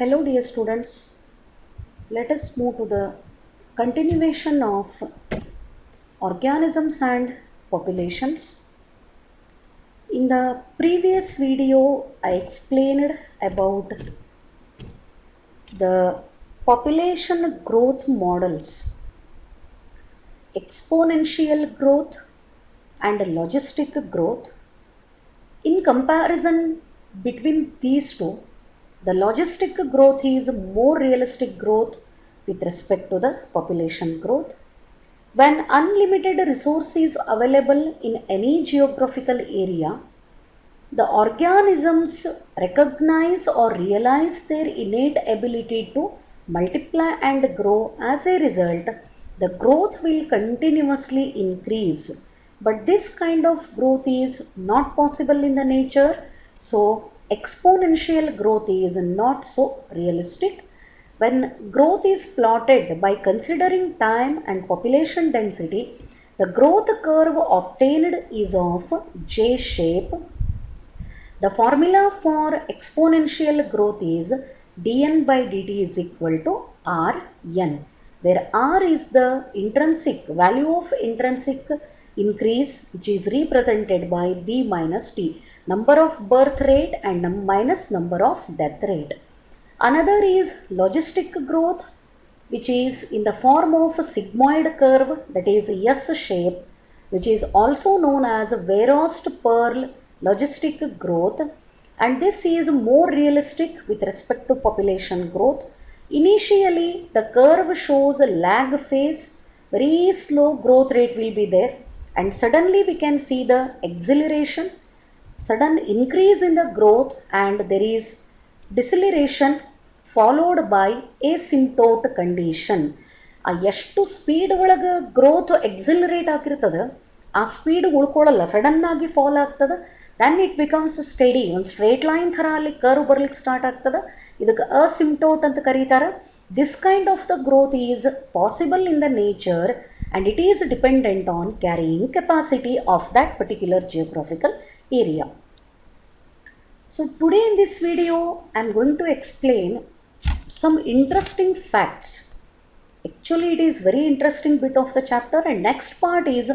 Hello, dear students. Let us move to the continuation of organisms and populations. In the previous video, I explained about the population growth models, exponential growth and logistic growth. In comparison between these two, the logistic growth is more realistic growth with respect to the population growth. When unlimited resource is available in any geographical area, the organisms recognize or realize their innate ability to multiply and grow. As a result, the growth will continuously increase. But this kind of growth is not possible in the nature, so exponential growth is not so realistic. When growth is plotted by considering time and population density, the growth curve obtained is of J shape. The formula for exponential growth is dn by dt is equal to Rn, where R is the intrinsic value of intrinsic increase, which is represented by B minus T, number of birth rate and minus number of death rate. Another is logistic growth, which is in the form of a sigmoid curve, that is S shape, which is also known as Werost-Pearl logistic growth, and this is more realistic with respect to population growth. Initially, the curve shows a lag phase, very slow growth rate will be there, and suddenly we can see the acceleration, sudden increase in the growth, and there is deceleration followed by asymptote condition. ಎಷ್ಟು speed ಒಳಗೆ growth ಎಕ್ಸಿಲರೇಟ್ ಆಗಿರ್ತದೆ, ಆ speed ಉಳ್ಕೊಳ್ಳಲ್ಲ, sudden ಆಗಿ fall ಆಗ್ತದೆ. Then it becomes study, ಒಂದು straight line ಥರ ಅಲ್ಲಿ curve ಬರ್ಲಿಕ್ಕೆ ಸ್ಟಾರ್ಟ್ ಆಗ್ತದೆ. ಇದಕ್ಕೆ ಅಸಿಂಪ್ಟೋಟ್ ಅಂತ ಕರೀತಾರೆ. This kind of the growth is possible in the nature and it is dependent on carrying capacity of that particular geographical area. So today in this video I am going to explain some interesting facts. Actually it is very interesting bit of the chapter, and next part is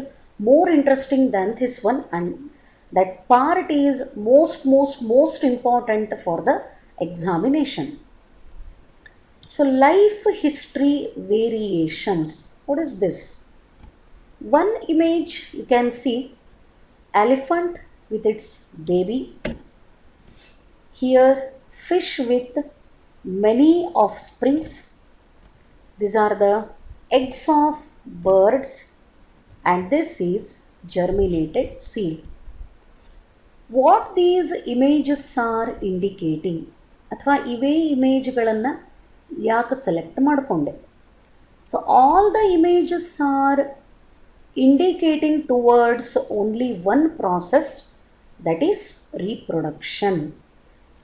more interesting than this one, and that part is most important for the examination. So life history variations. What is this? One image you can see elephant with its baby. Here fish with many offsprings. These are the eggs of birds, and this is germinated seed. What these images are indicating, ಅಥವಾ ಇವೇ ಇಮೇಜ್ಗಳನ್ನು ಯಾಕೆ select ಮಾಡಿಕೊಂಡೆ? So all the images are indicating towards only one process, that is reproduction.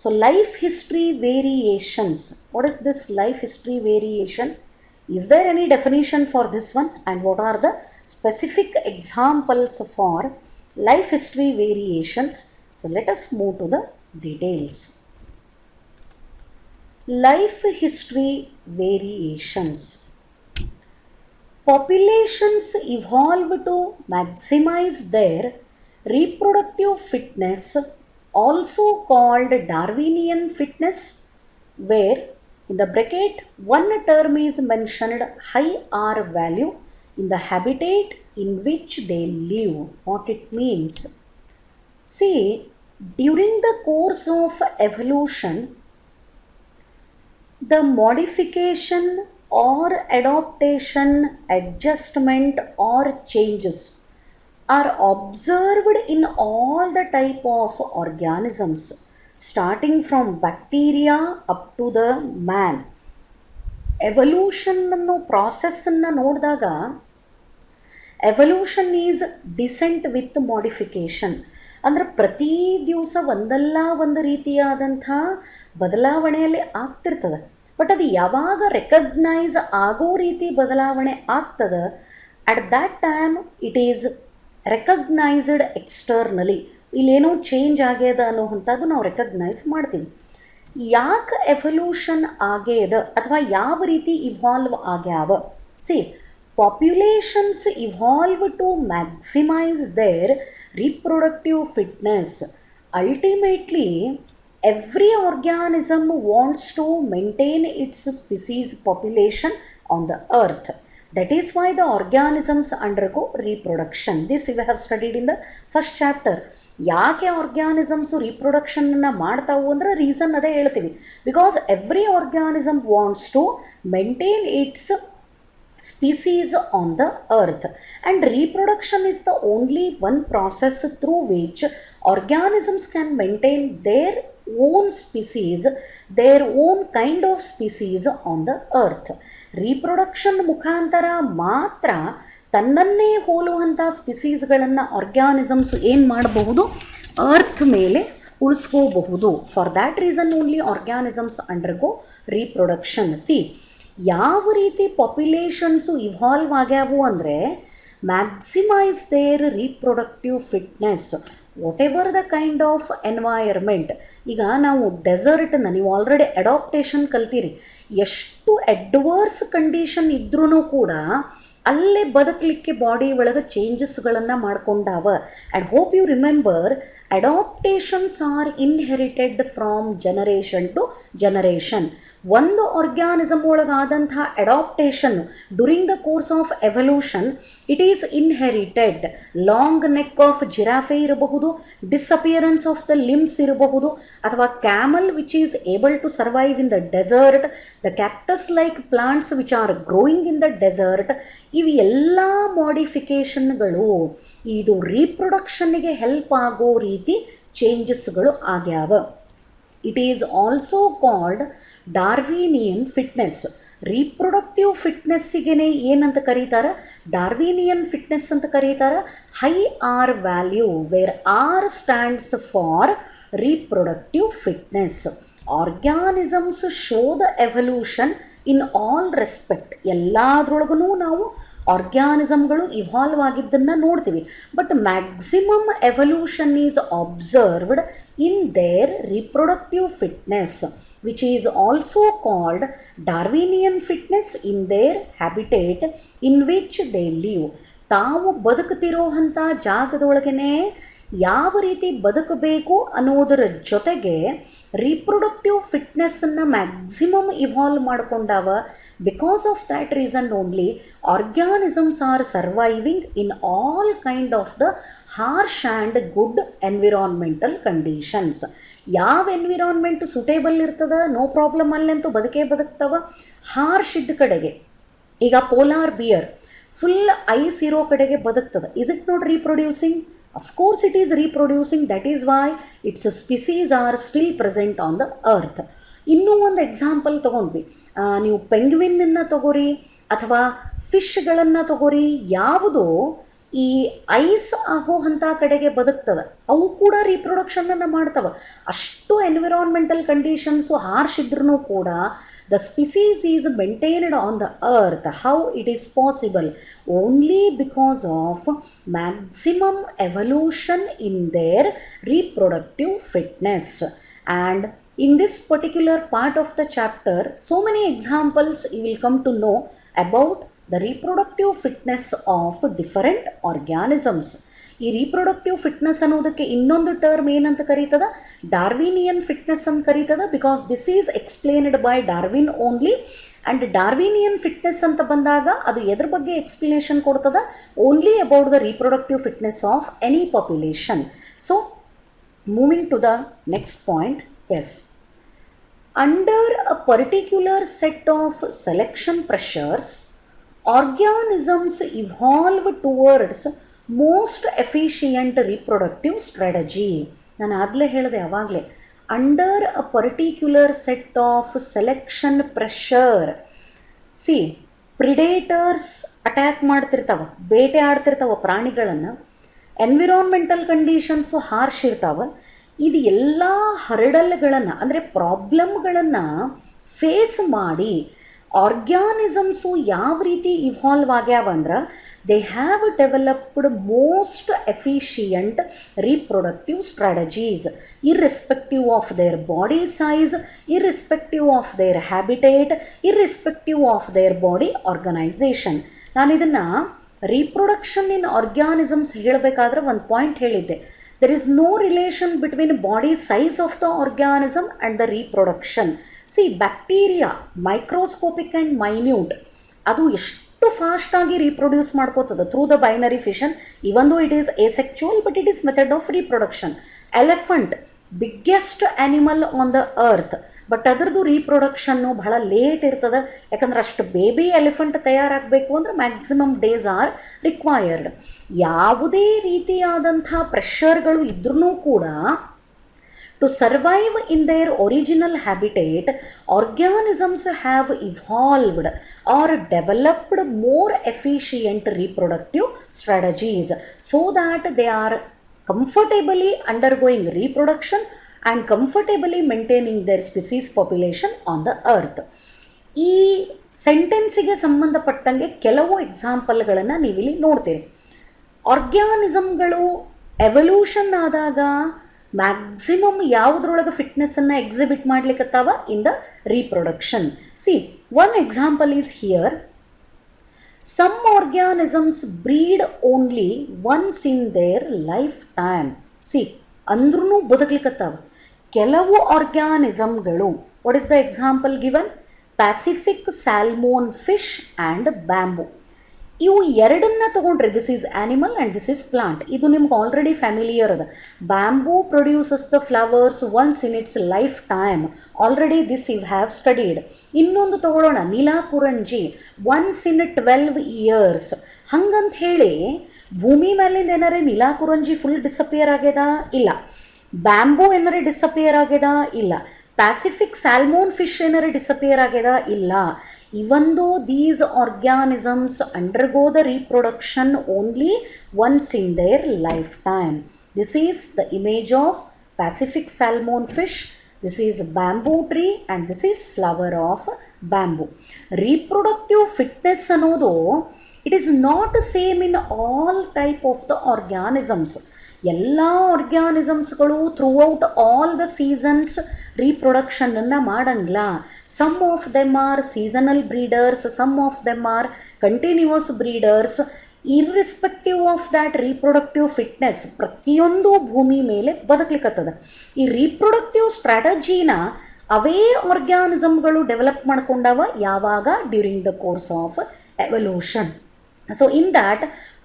So life history variations. What is this life history variation? Is there any definition for this one, and what are the specific examples for life history variations? So let us move to the details. Life history variations. Populations evolve to maximize their reproductive fitness, also called Darwinian fitness, where in the bracket one term is mentioned, high R value in the habitat in which they live. What it means? See, during the course of evolution, the modification or adaptation, adjustment or changes are observed in all the type of organisms, starting from bacteria up to the man. Evolution ಅನ್ನೋ ಪ್ರಾಸೆಸ್ಸನ್ನು ನೋಡಿದಾಗ evolution is descent with modification. ಅಂದರೆ ಪ್ರತಿ ದಿವಸ ಒಂದಲ್ಲ ಒಂದು ರೀತಿಯಾದಂಥ ಬದಲಾವಣೆಯಲ್ಲಿ ಆಗ್ತಿರ್ತದೆ. But ಅದು ಯಾವಾಗ ರೆಕಗ್ನೈಸ್ ಆಗೋ ರೀತಿ ಬದಲಾವಣೆ ಆಗ್ತದೆ, at that time it is recognised externally. ಇಲ್ಲೇನೋ ಚೇಂಜ್ ಆಗ್ಯದ ಅನ್ನೋವಂಥದ್ದು ನಾವು ರೆಕಗ್ನೈಸ್ ಮಾಡ್ತೀವಿ. ಯಾಕೆ ಎವಲ್ಯೂಷನ್ ಆಗ್ಯದ ಅಥವಾ ಯಾವ ರೀತಿ ಇವಾಲ್ವ್ ಆಗ್ಯಾವ? See, populations evolve to maximise their reproductive fitness. Ultimately, every organism wants to maintain its species population on the earth. That is why the organisms undergo reproduction. This we have studied in the first chapter. ಯಾಕೆ organisms ರಿಪ್ರೊಡಕ್ಷನ್ನ ಮಾಡ್ತಾವು ಅಂದರೆ reason ಅದೇ ಹೇಳ್ತೀವಿ. Because every organism wants to maintain its species on the earth, and reproduction is the only one process through which organisms can maintain their own species, their own kind of species on the earth. Reproduction ಮುಖಾಂತರ ಮಾತ್ರ ತನ್ನನ್ನೇ ಹೋಲುವಂಥ ಸ್ಪೀಸೀಸ್ಗಳನ್ನು organisms ಏನು ಮಾಡಬಹುದು, earth ಮೇಲೆ ಉಳಿಸ್ಕೋಬಹುದು. For that reason only organisms undergo reproduction. See, ಯಾವ ರೀತಿ populations evolve ಆಗ್ಯಾವು ಅಂದರೆ maximise their reproductive fitness whatever the kind of environment. ಈಗ ನಾವು ಡೆಸರ್ಟನ್ನು ನೀವು ಆಲ್ರೆಡಿ ಅಡಾಪ್ಟೇಷನ್ ಕಲ್ತೀರಿ. ಎಷ್ಟು ಅಡ್ವರ್ಸ್ ಕಂಡೀಷನ್ ಇದ್ರೂ ಕೂಡ ಅಲ್ಲೇ ಬದುಕಲಿಕ್ಕೆ ಬಾಡಿ ಒಳಗೆ ಚೇಂಜಸ್ಗಳನ್ನು ಮಾಡ್ಕೊಂಡಾವ. And hope you remember, adaptations are inherited from generation to generation. ಒಂದು ಆರ್ಗ್ಯಾನಿಸಮ್ ಒಳಗಾದಂಥ adaptation during the course of evolution it is inherited. Long neck of giraffe ಇರಬಹುದು, ಡಿಸಪಿಯರೆನ್ಸ್ ಆಫ್ ದ ಲಿಮ್ಸ್ ಇರಬಹುದು, ಅಥವಾ camel which is able to survive in the desert, the cactus like plants which are growing in the desert. ಇವು ಎಲ್ಲ ಮಾಡಿಫಿಕೇಷನ್ಗಳು ಇದು ರೀಪ್ರೊಡಕ್ಷನ್ನಿಗೆ help ಆಗೋ ರೀತಿ ಚೇಂಜಸ್ಗಳು ಆಗ್ಯಾವ. It is also called Darwinian fitness. Reproductive ಫಿಟ್ನೆಸ್ಸಿಗೆ ಏನಂತ ಕರೀತಾರೆ? ಡಾರ್ವಿನಿಯನ್ ಫಿಟ್ನೆಸ್ ಅಂತ ಕರೀತಾರೆ. High R value where R stands for reproductive fitness. Organisms show the evolution in all respect. ಎಲ್ಲದ್ರೊಳಗೂ ನಾವು ಆರ್ಗ್ಯಾನಿಸಮ್ಗಳು ಇವಾಲ್ವ್ ಆಗಿದ್ದನ್ನು ನೋಡ್ತೀವಿ. But maximum evolution is observed in their reproductive fitness, which is also called Darwinian fitness in their habitat in which they live. ತಾವು ಬದುಕುತ್ತಿರೋ ಅಂಥ ಜಾಗದೊಳಗೇ ಯಾವ ರೀತಿ ಬದುಕಬೇಕು ಅನ್ನೋದರ ಜೊತೆಗೆ ರೀಪ್ರೊಡಕ್ಟಿವ್ ಫಿಟ್ನೆಸ್ಸನ್ನು ಮ್ಯಾಕ್ಸಿಮಮ್ ಇವಾಲ್ವ್ ಮಾಡಿಕೊಂಡಾವ. Because of that reason only organisms are surviving in all kind of the harsh and good environmental conditions. ಯಾವ ಎನ್ವಿರಾನ್ಮೆಂಟು ಸೂಟೇಬಲ್ ಇರ್ತದೆ, ನೋ ಪ್ರಾಬ್ಲಮ್ ಅಲ್ಲಂತೂ ಬದುಕ್ತವ. ಹಾರ್ಶ್ ಇದ್ದ ಕಡೆಗೆ, ಈಗ ಪೋಲಾರ್ ಬಿಯರ್ ಫುಲ್ ಐಸ್ ಇರೋ ಕಡೆಗೆ ಬದುಕ್ತದೆ. Is it not reproducing? Of course it is reproducing. That is why its species are still present on the earth. ಇನ್ನೂ ಒಂದು ಎಕ್ಸಾಂಪಲ್ ತೊಗೊಂಡ್ವಿ, ನೀವು ಪೆಂಗ್ವಿನ್ನನ್ನು ತಗೋರಿ ಅಥವಾ ಫಿಶ್ಗಳನ್ನು ತಗೋರಿ. ಯಾವುದೋ ಈ ಐಸ್ ಆಗೋ ಅಂಥ ಕಡೆಗೆ ಬದುಕ್ತವೆ, ಅವು ಕೂಡ ರೀಪ್ರೊಡಕ್ಷನನ್ನು ಮಾಡ್ತವೆ. ಅಷ್ಟು ಎನ್ವಿರಾನ್ಮೆಂಟಲ್ ಕಂಡೀಷನ್ಸು ಹಾರ್ಶ್ ಇದ್ರೂ ಕೂಡ the species is maintained on the earth. How it is possible? Only because of maximum evolution in their reproductive fitness. And in this particular part of the chapter, so many examples you will come to know about the reproductive fitness of different organisms. ಈ reproductive fitness ಅನ್ನೋದಕ್ಕೆ ಇನ್ನೊಂದು term ಏನಂತ ಕರೀತದ? Darwinian fitness ಅಂತ ಕರೀತದ. Because this is explained by Darwin only. And Darwinian fitness ಅಂತ ಬಂದಾಗ ಅದು ಎದ್ರ ಬಗ್ಗೆ ಎಕ್ಸ್ಪ್ಲನೇಷನ್ ಕೊಡ್ತದ? Only about the reproductive fitness of any population. So moving to the next point. Yes, under a particular set of selection pressures, organisms evolve towards most efficient reproductive strategy. ನಾನು ಆಗಲೇ ಹೇಳಿದೆ ಅವಾಗಲೇ, under a particular set of selection pressure. See, predators attack ಮಾಡ್ತಿರ್ತಾವೆ, ಬೇಟೆ ಆಡ್ತಿರ್ತಾವೆ ಪ್ರಾಣಿಗಳನ್ನು. Environmental conditions harsh ಇರ್ತಾವೆ. ಇದು ಎಲ್ಲ ಹರ್ಡಲ್ಗಳನ್ನು ಅಂದರೆ ಪ್ರಾಬ್ಲಮ್ಗಳನ್ನು ಫೇಸ್ ಮಾಡಿ ಆರ್ಗ್ಯಾನಿಸಮ್ಸು ಯಾವ ರೀತಿ ಇವಾಲ್ವ್ ಆಗ್ಯಾವ ಅಂದ್ರೆ they have developed most efficient reproductive strategies irrespective of their body size, irrespective of their habitat, irrespective of their body organisation. ನಾನು ಇದನ್ನು ರೀಪ್ರೊಡಕ್ಷನ್ ಇನ್ ಆರ್ಗ್ಯಾನಿಸಮ್ಸ್ ಹೇಳಬೇಕಾದ್ರೆ ಒಂದು ಪಾಯಿಂಟ್ ಹೇಳಿದ್ದೆ. There is no relation between body size of the organism and the reproduction. See, bacteria, microscopic and minute, ಅದು ಎಷ್ಟು ಫಾಸ್ಟಾಗಿ reproduce ಮಾಡ್ಕೋತದೆ through the binary fission, even though it is asexual but it is method of reproduction. Elephant, biggest animal on the earth, but ಅದರದ್ದು ರೀಪ್ರೊಡಕ್ಷನ್ನು ಬಹಳ late ಇರ್ತದೆ. ಯಾಕಂದ್ರೆ ಅಷ್ಟು baby elephant ತಯಾರಾಗಬೇಕು ಅಂದರೆ ಮ್ಯಾಕ್ಸಿಮಮ್ ಡೇಸ್ ಆರ್ ರಿಕ್ವೈರ್ಡ್. ಯಾವುದೇ ರೀತಿಯಾದಂಥ ಪ್ರೆಷರ್ಗಳು ಇದ್ರೂ ಕೂಡ to survive in their original habitat, organisms have evolved or developed more efficient reproductive strategies so that they are comfortably undergoing reproduction and comfortably maintaining their species population on the earth. ಈ ಸೆಂಟೆನ್ಸಿಗೆ ಸಂಬಂಧಪಟ್ಟಂಗೆ ಕೆಲವು ಎಕ್ಸಾಂಪಲ್ಗಳನ್ನು ನೀವಿಲ್ಲಿ ನೋಡ್ತೀರಿ. ಆರ್ಗ್ಯಾನಿಸಮ್ಗಳು evolution ಆದಾಗ maximum ಯಾವುದ್ರೊಳಗೆ ಫಿಟ್ನೆಸ್ಸನ್ನು ಎಕ್ಸಿಬಿಟ್ ಮಾಡ್ಲಿಕ್ಕತ್ತಾವ in the reproduction. See, one example is here. Some organisms breed only once in their lifetime. See, ಅಂದ್ರೂ ಬದುಕಲಿಕ್ಕತ್ತಾವ. ಕೆಲವು ಆರ್ಗ್ಯಾನಿಸಮ್ಗಳು, what is the example given? Pacific salmon fish and bamboo. ಇವು ಎರಡನ್ನ ತೊಗೊಂಡ್ರೆ, this is animal and this is plant. ಇದು ನಿಮ್ಗೆ already familiar ಅದ. Bamboo produces the flowers once in its lifetime. Already this you have studied. ಇನ್ನೊಂದು ತಗೊಳ್ಳೋಣ, ನೀಲಾಕುರಂಜಿ, once in 12 years. ಹಂಗಂತ ಹೇಳಿ ಭೂಮಿ ಮೇಲಿಂದ ಏನಾರೇ ನೀಲಾಕುರಂಜಿ ಫುಲ್ ಡಿಸಪಿಯರ್ ಆಗ್ಯದ? ಇಲ್ಲ. ಬ್ಯಾಂಬೂ ಏನಾರೇ ಡಿಸಪಿಯರ್ ಆಗ್ಯದ? ಇಲ್ಲ. ಪ್ಯಾಸಿಫಿಕ್ ಸ್ಯಾಲ್ಮೋನ್ ಫಿಶ್ ಏನಾರೇ ಡಿಸಪಿಯರ್ ಆಗ್ಯದ? ಇಲ್ಲ. Even though these organisms undergo the reproduction only once in their lifetime. This is the image of Pacific salmon fish. This is bamboo tree and this is flower of bamboo. Reproductive fitness ಅನ್ನೋದು it is not same in all type of the organisms. ಎಲ್ಲ ಆರ್ಗ್ಯಾನಿಸಮ್ಸ್ಗಳು throughout all the seasons ರೀಪ್ರೊಡಕ್ಷನನ್ನು ಮಾಡಂಗಿಲ್ಲ. Some of them are seasonal breeders, some of them are continuous breeders. Irrespective of that reproductive fitness ಪ್ರತಿಯೊಂದು ಭೂಮಿ ಮೇಲೆ ಬದುಕಲಿಕ್ಕತ್ತದ. ಈ reproductive ಸ್ಟ್ರಾಟಜಿನ ಅವೇ ಆರ್ಗ್ಯಾನಿಸಮ್ಗಳು develop ಮಾಡ್ಕೊಂಡವ ಯಾವಾಗ? During the course of evolution. So in that,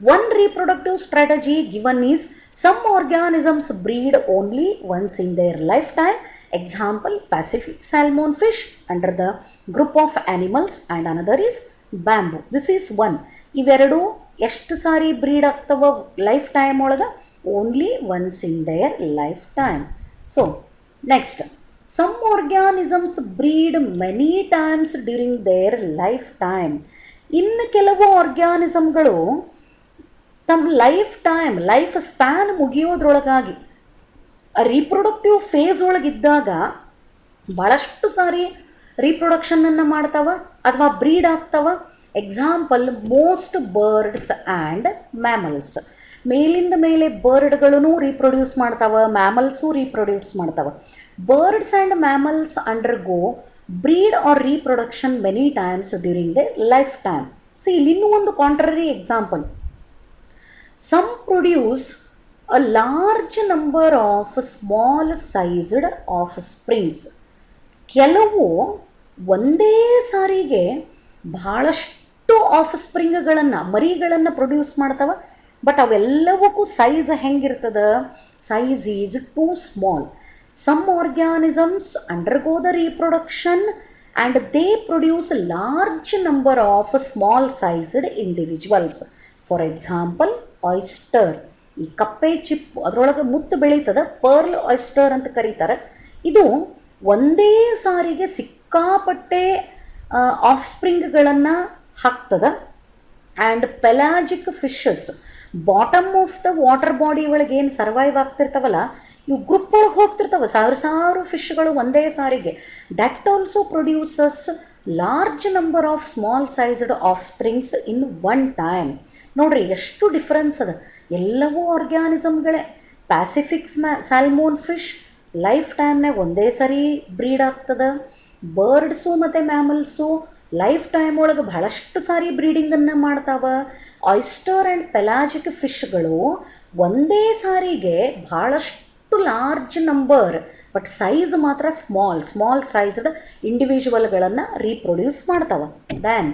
one reproductive strategy given is some organisms breed only once in their lifetime. Example, Pacific salmon fish under the group of animals, and another is bamboo. This is one. ಇವೆರಡು ಎಷ್ಟು ಸಾರಿ breed ಆಗ್ತವ lifetime ಒಳಗೆ? Only once in their lifetime. So next, some organisms breed many times during their lifetime. ಇನ್ನು ಕೆಲವು ಆರ್ಗ್ಯಾನಿಸಮ್ಗಳು ತಮ್ಮ lifetime, lifespan ಮುಗಿಯೋದ್ರೊಳಗಾಗಿ ರೀಪ್ರೊಡಕ್ಟಿವ್ ಫೇಸ್ ಒಳಗಿದ್ದಾಗ ಭಾಳಷ್ಟು ಸಾರಿ ರೀಪ್ರೊಡಕ್ಷನನ್ನು ಮಾಡ್ತಾವ ಅಥವಾ ಬ್ರೀಡ್ ಆಗ್ತಾವ. Example, most birds and mammals. ಮೇಲಿಂದ ಮೇಲೆ ಬರ್ಡ್ಗಳೂ ರೀಪ್ರೊಡ್ಯೂಸ್ ಮಾಡ್ತಾವ, ಮ್ಯಾಮಲ್ಸು ರೀಪ್ರೊಡ್ಯೂಸ್ ಮಾಡ್ತಾವ. Birds and mammals undergo breed or reproduction many times during the life time. See, ಇಲ್ಲಿ ಇನ್ನೂ ಒಂದು contrary example. Some produce a large number of small sized offsprings. ಕೆಲವು ಒಂದೇ ಸಾರಿಗೆ ಭಾಳಷ್ಟು ಆಫ್ ಸ್ಪ್ರಿಂಗ್ಗಳನ್ನು, ಮರಿಗಳನ್ನು ಪ್ರೊಡ್ಯೂಸ್ ಮಾಡ್ತಾವ. ಬಟ್ ಅವೆಲ್ಲವಕ್ಕೂ ಸೈಜ್ ಹೆಂಗಿರ್ತದ? Size is too small. Some organisms undergo the reproduction and they produce a large number of small sized individuals. For example, oyster. ಈ ಕಪ್ಪೆ ಚಿಪ್ಪು ಅದರೊಳಗೆ ಮುತ್ತು ಬೆಳೀತದ, ಪರ್ಲ್ ಆಯಿಸ್ಟರ್ ಅಂತ ಕರೀತಾರೆ. ಇದು ಒಂದೇ ಸಾರಿಗೆ ಸಿಕ್ಕಾಪಟ್ಟೆ ಆಫ್ ಸ್ಪ್ರಿಂಗ್ಗಳನ್ನು ಹಾಕ್ತದ. And pelagic fishes, bottom of the water body ಒಳಗೆ ಏನು ಸರ್ವೈವ್ ಆಗ್ತಿರ್ತಾವಲ್ಲ, ಇವು ಗ್ರೂಪ್ ಒಳಗೆ ಹೋಗ್ತಿರ್ತಾವೆ ಸಾವಿರ ಫಿಶ್ಗಳು ಒಂದೇ ಸಾರಿಗೆ. That also produces large number of small sized of springs in one time. ನೋಡ್ರಿ ಎಷ್ಟು ಡಿಫ್ರೆನ್ಸ್ ಅದ. ಎಲ್ಲವೂ ಆರ್ಗ್ಯಾನಿಸಮ್ಗಳೇ. ಪ್ಯಾಸಿಫಿಕ್ ಸ್ಯಾಲ್ಮೋನ್ ಫಿಶ್ ಲೈಫ್ ಟೈಮ್ನಾಗ ಒಂದೇ ಸರಿ ಬ್ರೀಡ್ ಆಗ್ತದೆ. ಬರ್ಡ್ಸು ಮತ್ತು ಮ್ಯಾಮಲ್ಸು ಲೈಫ್ ಟೈಮ್ ಒಳಗೆ ಬಹಳಷ್ಟು ಸಾರಿ ಬ್ರೀಡಿಂಗನ್ನು ಮಾಡ್ತಾವೆ. ಆಯಿಸ್ಟರ್ ಆ್ಯಂಡ್ ಪೆಲಾಜಿಕ್ ಫಿಶ್ಗಳು ಒಂದೇ ಸಾರಿಗೆ ಭಾಳಷ್ಟು ಲಾರ್ಜ್ ನಂಬರ್ ಬಟ್ ಸೈಜ್ ಮಾತ್ರ ಸ್ಮಾಲ್ ಸೈಜ್ಡ್ ಇಂಡಿವಿಜುವಲ್ಗಳನ್ನು ರೀಪ್ರೊಡ್ಯೂಸ್ ಮಾಡ್ತಾವೆ. Then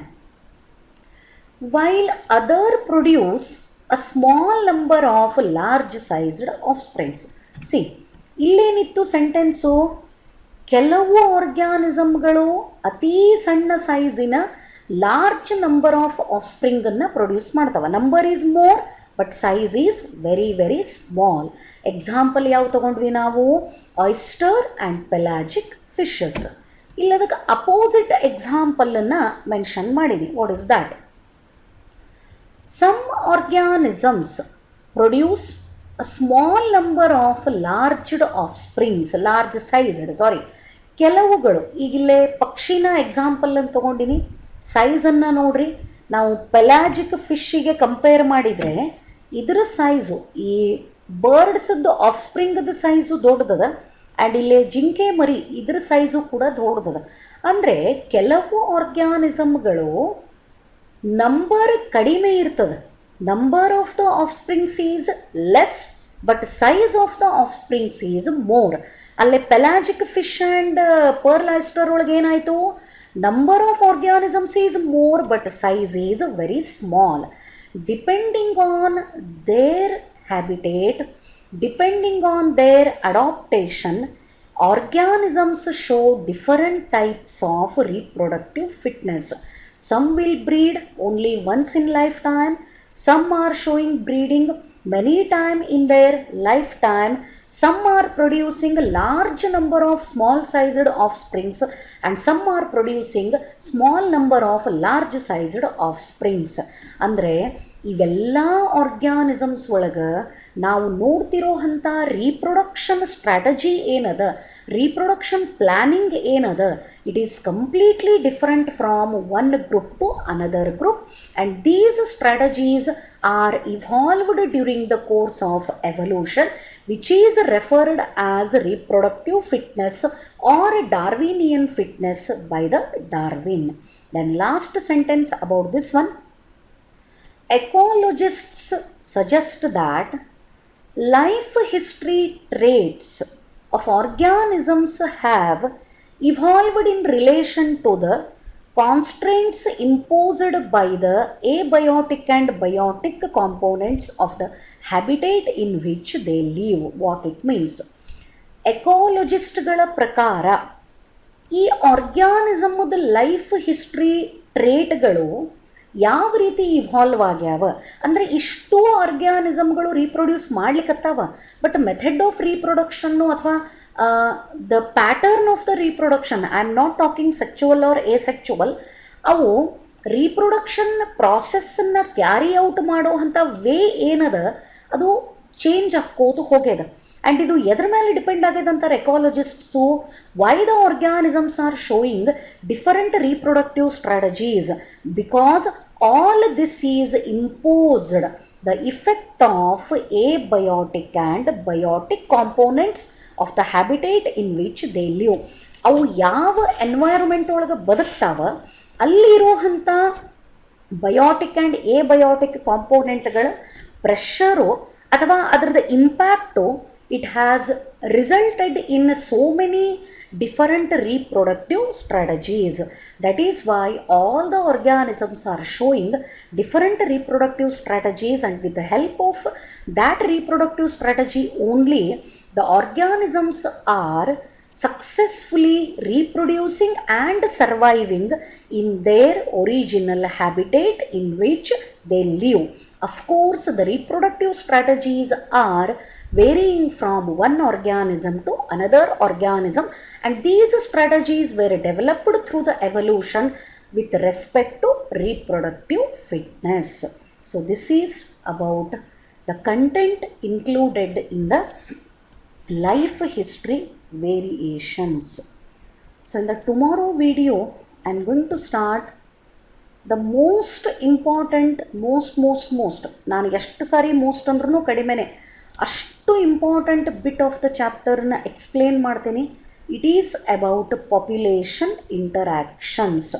while other produce a small number of large sized offsprings. See, ಇಲ್ಲೇನಿತ್ತು ಸೆಂಟೆನ್ಸು? ಕೆಲವು ಆರ್ಗ್ಯಾನಿಸಮ್ಗಳು ಅತೀ ಸಣ್ಣ ಸೈಜಿನ ಲಾರ್ಜ್ ನಂಬರ್ ಆಫ್ ಸ್ಪ್ರಿಂಗನ್ನು ಪ್ರೊಡ್ಯೂಸ್ ಮಾಡ್ತವೆ. Number is more but size is very small. Example ಯಾವ ತಗೊಂಡ್ವಿ ನಾವು? Oyster and pelagic fishes. ಇಲ್ಲದಕ್ಕೆ ಅಪೋಸಿಟ್ ಎಕ್ಸಾಂಪಲನ್ನು ಮೆನ್ಷನ್ ಮಾಡೀನಿ. What is that? Some organisms produce a small number of large sized ಕೆಲವುಗಳು. ಈಗಿಲ್ಲೇ ಪಕ್ಷಿನ ಎಕ್ಸಾಂಪಲ್ ಅಂತ ತೊಗೊಂಡಿನಿ. ಸೈಜನ್ನು ನೋಡ್ರಿ, ನಾವು ಪೆಲಾಜಿಕ್ ಫಿಶ್ಶಿಗೆ ಕಂಪೇರ್ ಮಾಡಿದರೆ ಇದರ ಸೈಜು, ಈ ಬರ್ಡ್ಸದ್ದು ಆಫ್ ಸ್ಪ್ರಿಂಗದ ಸೈಜು ದೊಡ್ಡದದ. ಆ್ಯಂಡ್ ಇಲ್ಲೇ ಜಿಂಕೆ ಮರಿ ಇದ್ರ ಸೈಜು ಕೂಡ ದೊಡ್ಡದದ. ಅಂದರೆ ಕೆಲವು ಆರ್ಗ್ಯಾನಿಸಮ್ಗಳು ನಂಬರ್ ಕಡಿಮೆ ಇರ್ತದೆ. Number of the of springs is less but size of the of springs is more. ಅಲ್ಲೇ ಪೆಲಾಜಿಕ್ ಫಿಶ್ ಆ್ಯಂಡ್ ಪರ್ಲ್ ಆಯಿಸ್ಟರ್ ಒಳಗೆ ಏನಾಯಿತು? Number of organisms is more but size is very small. Depending on there habitat, depending on there adaptation, organisms show different types of reproductive fitness. Some will breed only once in lifetime. Some are showing breeding many times in their lifetime. Some are producing a large number of small sized offsprings and some are producing small number of large sized offsprings. ಅಂದರೆ ಇವೆಲ್ಲ organisms ಒಳಗೆ ನಾವು ನೋಡ್ತಿರೋ ಅಂಥ reproduction strategy ಏನದ, reproduction planning ಏನದ, it is completely different from one group to another group. And these strategies are evolved during the course of evolution, which is referred as reproductive fitness or Darwinian fitness by the Darwin. Then last sentence about this one. Ecologists suggest that life history traits of organisms have evolved in relation to the constraints imposed by the abiotic and biotic components of the habitat in which they live. What it means? ಎಕಾಲಜಿಸ್ಟ್ಗಳ ಪ್ರಕಾರ ಈ ಆರ್ಗ್ಯಾನಿಸಮ್ದ life history ಟ್ರೇಟ್ಗಳು ಯಾವ ರೀತಿ evolve ಆಗ್ಯಾವ ಅಂದರೆ, ಇಷ್ಟು ಆರ್ಗ್ಯಾನಿಸಮ್ಗಳು reproduce ಮಾಡ್ಲಿಕ್ಕತ್ತಾವ, but method of reproduction ಅಥವಾ the pattern of the reproduction, I am not talking sexual or asexual, ಅವು ರೀಪ್ರೊಡಕ್ಷನ್ ಪ್ರಾಸೆಸ್ಸನ್ನು ಕ್ಯಾರಿ ಔಟ್ ಮಾಡೋ ಅಂಥ ವೇ ಏನದ ಅದು ಚೇಂಜ್ ಆಕ್ಕೋದು ಹೋಗ್ಯದ. ಆ್ಯಂಡ್ ಇದು ಎದ್ರ ಮೇಲೆ ಡಿಪೆಂಡ್ ಆಗ್ಯದ ಅಂತಾರೆ ecologists. Why the organisms are showing different reproductive strategies? Because all this is imposed the effect of abiotic and biotic components of the habitat in which they live. ಅವು ಯಾವ environment ಒಳಗೆ ಬದುಕ್ತಾವ ಅಲ್ಲಿರುವಂಥ ಬಯೋಟಿಕ್ ಆ್ಯಂಡ್ abiotic ಕಾಂಪೋನೆಂಟ್ಗಳ pressure ಅಥವಾ ಅದರದ impact, it has resulted in so many different reproductive strategies. That is why all the organisms are showing different reproductive strategies, and with the help of that reproductive strategy only the organisms are successfully reproducing and surviving in their original habitat in which they live. Of course, the reproductive strategies are varying from one organism to another organism, and these strategies were developed through the evolution with respect to reproductive fitness. So this is about the content included in the life history variations. So in the tomorrow video I am going to start the most important, most ನಾನು ಎಷ್ಟು ಸಾರಿ most ಅಂದ್ರೂ ಕಡಿಮೆನೆ, ಅಷ್ಟು important bit of the ಚಾಪ್ಟರ್ನ explain ಮಾಡ್ತೀನಿ. It is about population interactions.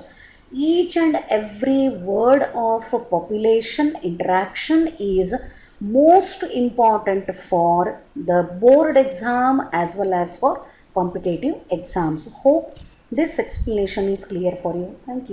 Each and every word of population interaction is most important for the board exam as well as for competitive exams. Hope this explanation is clear for you. Thank you.